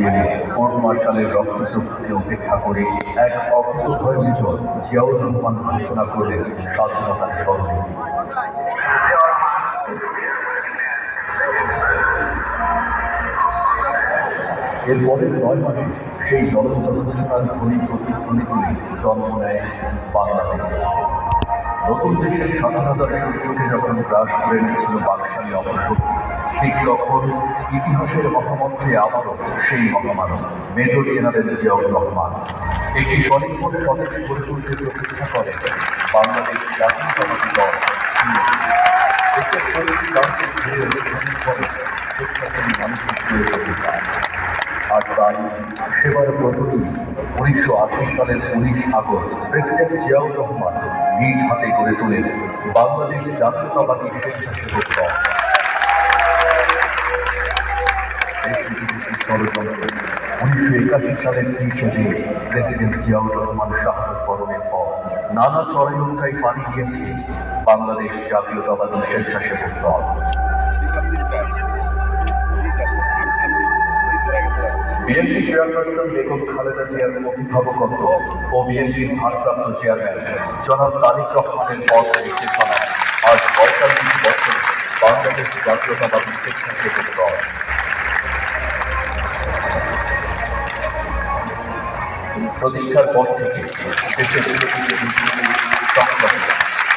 জেলে কোর্ট মার্শালের রক্তচক্ষুকে উপেক্ষা করে এক অকুতোভয় বিজয় জিয়াউর রহমান ঘোষণা করলেন স্বাধীনতার স্মরণে। এর পরের ৯ মাসে সেই জ্বলন্ত ঘোষণার ধ্বনি প্রতিধ্বনি তুলে জন্ম নেয় বাংলাদেশ। নতুন দেশের স্বাধীনতার সূর্যকে যখন গ্রাস করে নিচ্ছিল বাকশালী অপশক্তি, ঠিক তখন ইতিহাসের মহামন্ত্রে আবারও সেই মহামানব মেজর জেনারেল জিয়াউর রহমান একটি স্বনির্ভর স্বদেশ গড়ে তুলতে প্রতিষ্ঠা করেন বাংলাদেশ জাতীয়তাবাদী দল। আর তাই সেবার প্রথমেই ১৯৮০ সালের ১৯ আগস্ট প্রেসিডেন্ট জিয়াউর রহমান নিজ হাতে গড়ে তোলেন বাংলাদেশ জাতীয়তাবাদী স্বেচ্ছাসেবক দল। ষড়যন্ত্র ১৯৮১ সালের ৩০ জুন প্রেসিডেন্ট জিয়াউর রহমান শাহাদত বরণের পর নানা চড়াই পাড়ি দিয়েছে বাংলাদেশ জাতীয়তাবাদী স্বেচ্ছাসেবক দল। বিএনপি চেয়ারপারসন বেগম খালেদা জিয়ার অভিভাবকত্ব ও বিএনপির ভারপ্রাপ্ত চেয়ারম্যান জনাব তারেক রহমানের পদ নির্দেশনা আজ ৪৫ বছর বাংলাদেশ জাতীয়তাবাদী স্বেচ্ছাসেবক দল। প্রতিষ্ঠার পর থেকে দেশের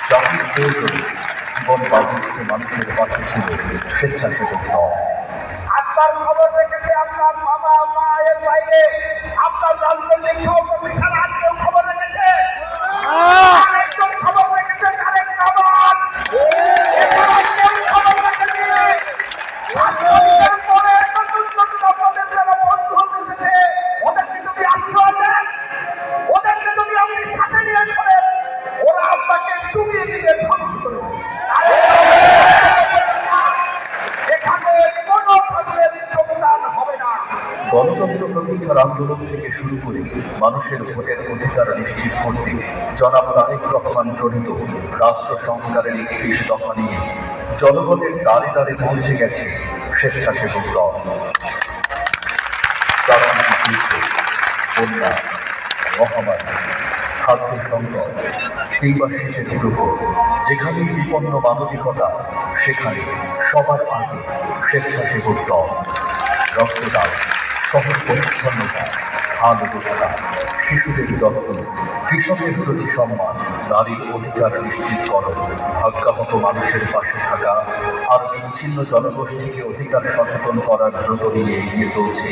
জাতির প্রয়োজনে জীবন বাজি রেখে মানুষের পাশে ছিল স্বেচ্ছাসেবক দল। আপনার খবর রেখেছে আপনার বাবা মায়ের বাইরে আপনার রাজনৈতিক সহকর্মী ছাড়া আর কেউ খবর রেখেছে? একজন খবর রেখেছে তারেক রহমান, খবর রেখেছে পরে নতুন নতুন আপনাদের যারা বন্ধু হতে এসেছে ওদেরকে যদি আশ্রয় দেন, ওদেরকে যদি আপনি সাথে নিয়ে করেন, ওরা আপনাকে ডুবিয়ে দিয়ে ধ্বংস করে গণতন্ত্র প্রতিষ্ঠার আন্দোলন থেকে শুরু করে মানুষের ভোটের অধিকার নিশ্চিত করতে জনাব তারেক রহমান প্রণীত রাষ্ট্র সংস্কারের ৩১ দফা নিয়ে জনগণের দ্বারে দ্বারে পৌঁছে গেছে স্বেচ্ছাসেবক দল। বন্যা, মহামারী, খাদ্য সংকট কিংবা শেষের দুর্ভোগ, যেখানেই বিপন্ন মানবিকতা সেখানে সবার আগে স্বেচ্ছাসেবক দল। রক্তদান, শহর পরিচ্ছন্নতা, খাল রক্ষা, শিশুদের যত্ন, কৃষকের প্রতি সম্মান, নারীর অধিকার নিশ্চিতকরণ, ভাগ্যাহত মানুষের পাশে থাকা আর বিচ্ছিন্ন জনগোষ্ঠীকে অধিকার সচেতন করার ব্রত নিয়ে এগিয়ে চলছে